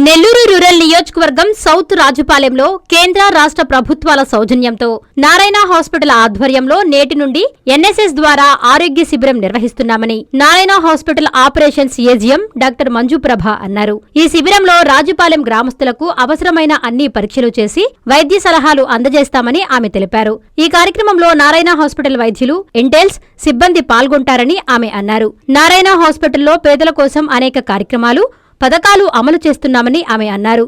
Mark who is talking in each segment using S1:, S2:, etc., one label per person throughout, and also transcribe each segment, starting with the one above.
S1: Nellore rural నియోజకవర్గం south రాజుపాలెంలో కేంద్ర రాష్ట్ర ప్రభుత్వాల సౌజన్యంతో నారాయణ హాస్పిటల్ ఆధ్వర్యంలో నేటి నుండి ఎన్ఎస్ఎస్ ద్వారా ఆరోగ్య శిబిరం నిర్వహిస్తున్నామని Narayana hospital operations AGM doctor Manjuprabha అన్నారు. ఈ శిబిరంలో రాజుపాలెం గ్రామస్తులకు అవసరమైన అన్ని పరీక్షలు చేసి వైద్య సలహాలు అందజేస్తామని ఆమె తెలిపారు. ఈ కార్యక్రమంలో నారాయణ హాస్పిటల్ వైద్యులు, ఇంటెల్స్ సిబ్బంది పాల్గొంటారని ఆమె అన్నారు. నారాయణ హాస్పిటల్లో పేదల కోసం అనేక కార్యక్రమాలు, పథకాలు అమలు చేస్తున్నామని ఆమె అన్నారు.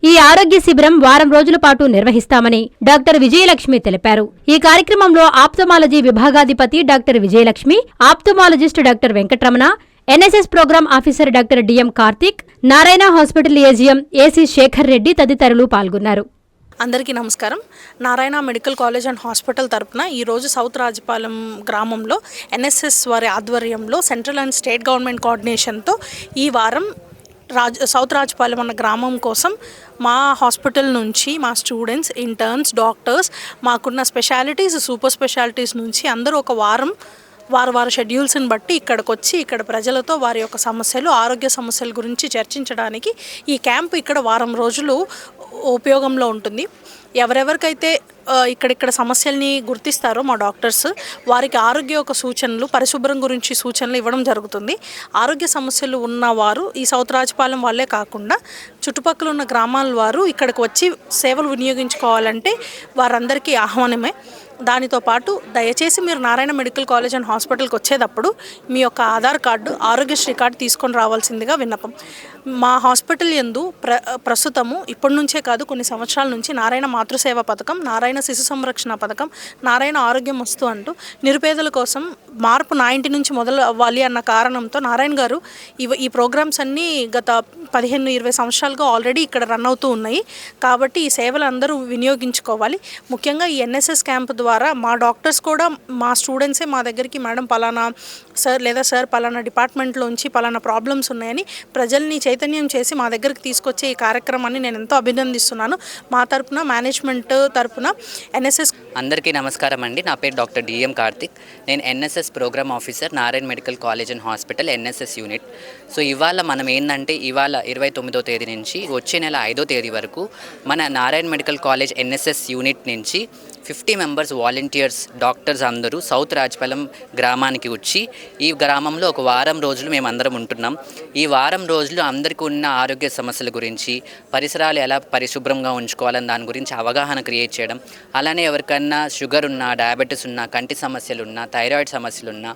S1: ఈ ఆరోగ్య శిబిరం వారం రోజుల పాటు నిర్వహిస్తామని డాక్టర్ విజయలక్ష్మి తెలిపారు. ఈ కార్యక్రమంలో ఆప్థమాలజీ విభాగాధిపతి doctor Vijayalakshmi, ophthalmologist doctor Venkataramana, NSS programme officer doctor DM Karthik, Narayana hospital AGM AC Sekhar Reddy తదితరులు పాల్గొన్నారు.
S2: అందరికీ నమస్కారం. Narayana medical college and hospital తరపున ఈరోజు సౌత్ రాజపాలెం గ్రామంలో ఎన్ఎస్ఎస్ వారి ఆధ్వర్యంలో సెంట్రల్ అండ్ స్టేట్ గవర్నమెంట్ కోఆర్డినేషన్తో ఈ వారం సౌత్ రాజపాలెం అన్న గ్రామం కోసం మా హాస్పిటల్ నుంచి మా స్టూడెంట్స్, ఇంటర్న్స్, డాక్టర్స్, మాకున్న స్పెషాలిటీస్, సూపర్ స్పెషాలిటీస్ నుంచి అందరూ ఒక వారి షెడ్యూల్స్ని బట్టి ఇక్కడికి వచ్చి ఇక్కడ ప్రజలతో వారి యొక్క సమస్యలు, ఆరోగ్య సమస్యల గురించి చర్చించడానికి ఈ క్యాంపు ఇక్కడ వారం రోజులు ఉపయోగంలో ఉంటుంది. ఎవరెవరికైతే ఇక్కడిక్కడ సమస్యల్ని గుర్తిస్తారో మా డాక్టర్స్ వారికి ఆరోగ్య యొక్క సూచనలు, పరిశుభ్రం గురించి సూచనలు ఇవ్వడం జరుగుతుంది. ఆరోగ్య సమస్యలు ఉన్నవారు ఈ సౌత్ రాజపాలెం వాళ్ళే కాకుండా చుట్టుపక్కల ఉన్న గ్రామాల వారు ఇక్కడికి వచ్చి సేవలు వినియోగించుకోవాలంటే వారందరికీ ఆహ్వానమే. దానితో పాటు దయచేసి మీరు నారాయణ మెడికల్ కాలేజ్ అండ్ హాస్పిటల్కి వచ్చేటప్పుడు మీ యొక్క ఆధార్ కార్డు, ఆరోగ్యశ్రీ కార్డు తీసుకొని రావాల్సిందిగా విన్నపం. మా హాస్పిటల్ యందు ప్రస్తుతము ఇప్పటి నుంచే కాదు కొన్ని సంవత్సరాల నుంచి నారాయణ మాతృసేవ పథకం, నారాయణ శిశు సంరక్షణ పథకం, నారాయణ ఆరోగ్యం వస్తు అంటూ నిరుపేదల కోసం మార్పు నా ఇంటి నుంచి మొదలు అవ్వాలి అన్న కారణంతో నారాయణ గారు ఈ ప్రోగ్రామ్స్ అన్నీ గత 15-20 సంవత్సరాలుగా ఆల్రెడీ ఇక్కడ రన్ అవుతూ ఉన్నాయి. కాబట్టి ఈ సేవలు అందరూ వినియోగించుకోవాలి. ముఖ్యంగా ఈ ఎన్ఎస్ఎస్ క్యాంప్ ద్వారా మా డాక్టర్స్ కూడా మా స్టూడెంట్సే మా దగ్గరికి మేడం పలానా సార్ లేదా సార్ పలానా డిపార్ట్మెంట్లోంచి పలానా ప్రాబ్లమ్స్ ఉన్నాయని ప్రజల్ని చైతన్యం చేసి మా దగ్గరికి తీసుకొచ్చే ఈ కార్యక్రమాన్ని నేను ఎంతో అభినందిస్తున్నాను. మా తరపున, మేనేజ్మెంట్ తరపున ఎన్ఎస్ఎస్.
S3: అందరికీ నమస్కారం అండి. నా పేరు డాక్టర్ డిఎం కార్తిక్. నేను NSS programme officer, Narayana medical college and hospital NSS unit. So ఇవాళ మనం ఏంటంటే ఇవాళ 29వ తేదీ నుంచి వచ్చే నెల 5వ తేదీ వరకు మన Narayana medical college NSS unit నుంచి 50 మెంబర్స్ వాలంటీర్స్, డాక్టర్స్ అందరూ సౌత్ రాజపాలెం గ్రామానికి వచ్చి ఈ గ్రామంలో ఒక వారం రోజులు మేము అందరం ఉంటున్నాం. ఈ వారం రోజులు అందరికీ ఉన్న ఆరోగ్య సమస్యల గురించి, పరిసరాలు ఎలా పరిశుభ్రంగా ఉంచుకోవాలని దాని గురించి అవగాహన క్రియేట్ చేయడం, అలానే ఎవరికన్నా షుగర్ ఉన్నా, డయాబెటీస్ ఉన్నా, కంటి సమస్యలు ఉన్నా, థైరాయిడ్ సమస్యలు ఉన్నా,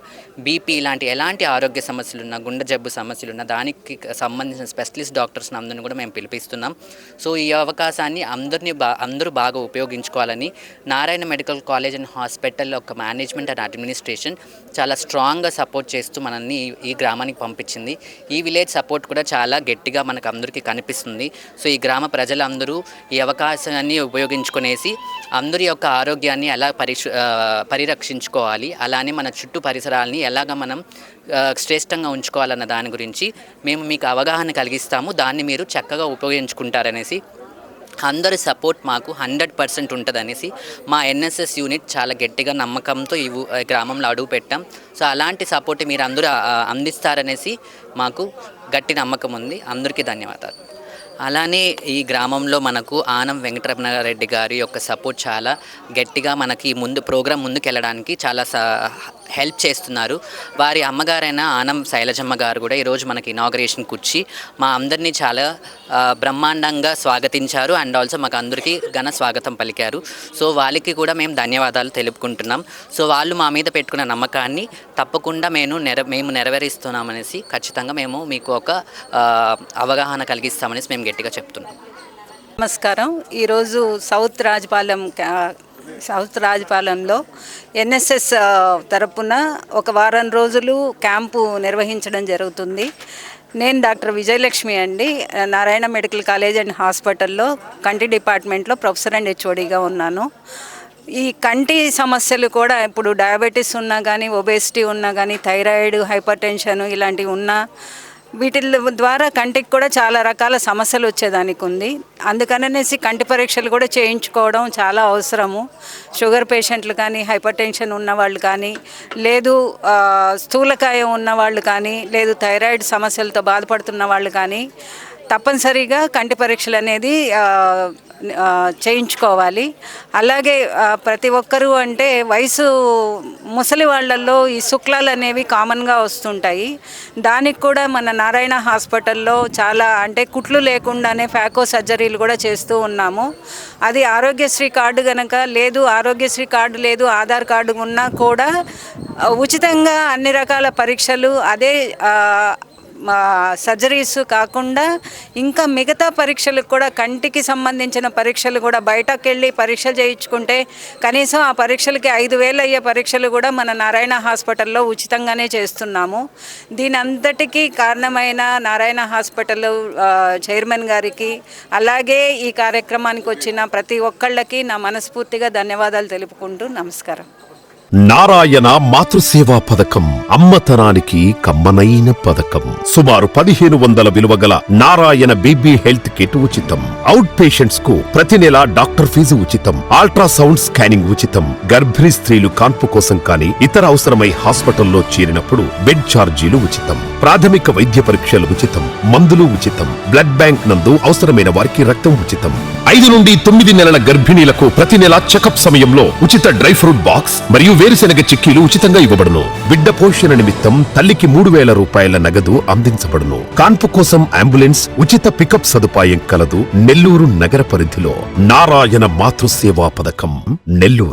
S3: బీపీ ఇలాంటి ఎలాంటి ఆరోగ్య సమస్యలు ఉన్నా, గుండె జబ్బు సమస్యలు ఉన్నా దానికి సంబంధించిన స్పెషలిస్ట్ డాక్టర్స్ని అందరిని కూడా మేము పిలిపిస్తున్నాం. సో ఈ అవకాశాన్ని అందరూ బాగా ఉపయోగించుకోవాలని Narayana medical college and hospital ఒక మేనేజ్మెంట్ అండ్ అడ్మినిస్ట్రేషన్ చాలా స్ట్రాంగ్గా సపోర్ట్ చేస్తూ మనల్ని ఈ గ్రామానికి పంపించింది. ఈ విలేజ్ సపోర్ట్ కూడా చాలా గట్టిగా మనకు అందరికీ కనిపిస్తుంది. సో ఈ గ్రామ ప్రజలందరూ ఈ అవకాశాన్ని ఉపయోగించుకునేసి అందరి యొక్క ఆరోగ్యాన్ని ఎలా పరిరక్షించుకోవాలి, అలానే మన చుట్టూ పరిసరాలని ఎలాగ మనం శ్రేష్టంగా ఉంచుకోవాలన్న దాని గురించి మేము మీకు అవగాహన కలిగిస్తాము. దాన్ని మీరు చక్కగా ఉపయోగించుకుంటారనేసి అందరి సపోర్ట్ మాకు 100% ఉంటుందనేసి మా ఎన్ఎస్ఎస్ యూనిట్ చాలా గట్టిగా నమ్మకంతో ఈ గ్రామంలో అడుగు పెట్టాం. సో అలాంటి సపోర్ట్ మీరు అందరూ అందిస్తారనేసి మాకు గట్టి నమ్మకం ఉంది. అందరికీ ధన్యవాదాలు. అలానే ఈ గ్రామంలో మనకు ఆనం వెంకటరమణ రెడ్డి గారి యొక్క సపోర్ట్ చాలా గట్టిగా మనకి ప్రోగ్రాం ముందుకెళ్ళడానికి చాలా హెల్ప్ చేస్తున్నారు. వారి అమ్మగారైన ఆనం శైలజమ్మ గారు కూడా ఈరోజు మనకి ఇనాగరేషన్కి వచ్చి మా అందరినీ చాలా బ్రహ్మాండంగా స్వాగతించారు. అండ్ ఆల్సో మాకు అందరికీ ఘన స్వాగతం పలికారు. సో వాళ్ళకి కూడా మేము ధన్యవాదాలు తెలుపుకుంటున్నాం. సో వాళ్ళు మా మీద పెట్టుకున్న నమ్మకాన్ని తప్పకుండా మేము నెరవేరుస్తున్నామనేసి ఖచ్చితంగా మేము మీకు ఒక అవగాహన కలిగిస్తామనేసి మేము గట్టిగా చెప్తున్నాం.
S4: నమస్కారం. ఈరోజు సౌత్ రాజపాలెంలో ఎన్ఎస్ఎస్ తరపున ఒక వారం రోజులు క్యాంపు నిర్వహించడం జరుగుతుంది. నేను డాక్టర్ విజయలక్ష్మి అండి. నారాయణ మెడికల్ కాలేజ్ అండ్ హాస్పిటల్లో కంటి డిపార్ట్మెంట్లో ప్రొఫెసర్ అండ్ హెచ్ఓడిగా ఉన్నాను. ఈ కంటి సమస్యలు కూడా ఇప్పుడు డయాబెటీస్ ఉన్నా కానీ, ఒబేసిటీ ఉన్నా కానీ, థైరాయిడ్, హైపర్ టెన్షన్ ఇలాంటివి ఉన్నా వీటి ద్వారా కంటికి కూడా చాలా రకాల సమస్యలు వచ్చేదానికి ఉంది. అందుకనేసి కంటి పరీక్షలు కూడా చేయించుకోవడం చాలా అవసరము. షుగర్ పేషెంట్లు కానీ, హైపర్ టెన్షన్ ఉన్నవాళ్ళు కానీ, లేదు స్థూలకాయం ఉన్నవాళ్ళు కానీ, లేదు థైరాయిడ్ సమస్యలతో బాధపడుతున్న వాళ్ళు కానీ తప్పనిసరిగా కంటి పరీక్షలు అనేది చేయించుకోవాలి. అలాగే ప్రతి ఒక్కరూ అంటే వయసు ముసలి వాళ్ళల్లో ఈ శుక్లాలు అనేవి కామన్గా వస్తుంటాయి. దానికి కూడా మన నారాయణ హాస్పిటల్లో చాలా అంటే కుట్లు లేకుండానే ఫ్యాకో సర్జరీలు కూడా చేస్తూ ఉన్నాము. అది ఆరోగ్యశ్రీ కార్డు కనుక లేదు, ఆరోగ్యశ్రీ కార్డు లేదు, ఆధార్ కార్డు ఉన్నా కూడా ఉచితంగా అన్ని రకాల పరీక్షలు అదే సర్జరీస్ కాకుండా ఇంకా మిగతా పరీక్షలకు కూడా కంటికి సంబంధించిన పరీక్షలు కూడా బయటకు వెళ్ళి పరీక్షలు చేయించుకుంటే కనీసం ఆ పరీక్షలకి 5,000 అయ్యే పరీక్షలు కూడా మన నారాయణ హాస్పిటల్లో ఉచితంగానే చేస్తున్నాము. దీని అంతటికీ కారణమైన నారాయణ హాస్పిటల్ చైర్మన్ గారికి అలాగే ఈ కార్యక్రమానికి వచ్చిన ప్రతి ఒక్కళ్ళకి నా మనస్ఫూర్తిగా ధన్యవాదాలు తెలుపుకుంటూ నమస్కారం.
S5: నారాయణ మాతృసేవా పథకం అమ్మతనానికి కమ్మనైన పథకం. సుమారు 1,500 విలువగల నారాయణ బీబీ హెల్త్ కిట్ ఉచితం. అవుట్ పేషెంట్స్ కు ప్రతి నెల డాక్టర్ ఫీజు ఉచితం. అల్ట్రాసౌండ్ స్కానింగ్ ఉచితం. గర్భిణీ స్త్రీలు కాన్పు కోసం కానీ ఇతర అవసరమై హాస్పిటల్లో చేరినప్పుడు బెడ్ ఛార్జీలు ఉచితం. ప్రాథమిక వైద్య పరీక్షలు ఉచితం. మందులు ఉచితం. బ్లడ్ బ్యాంక్ నందు అవసరమైన వారికి రక్తం ఉచితం. 5 నుండి 9 నెలల గర్భిణీలకు ప్రతి నెల చెకప్ సమయంలో ఉచిత డ్రై ఫ్రూట్ బాక్స్ మరియు వేరుశెనగ చిక్కీలు ఉచితంగా ఇవ్వబడును. బిడ్డ పోషణ నిమిత్తం తల్లికి 3,000 రూపాయల నగదు అందించబడును. కాన్పు కోసం అంబులెన్స్ ఉచిత పికప్ సదుపాయం కలదు. నెల్లూరు నగర పరిధిలో నారాయణ మాతృసేవా పథకం, నెల్లూరు.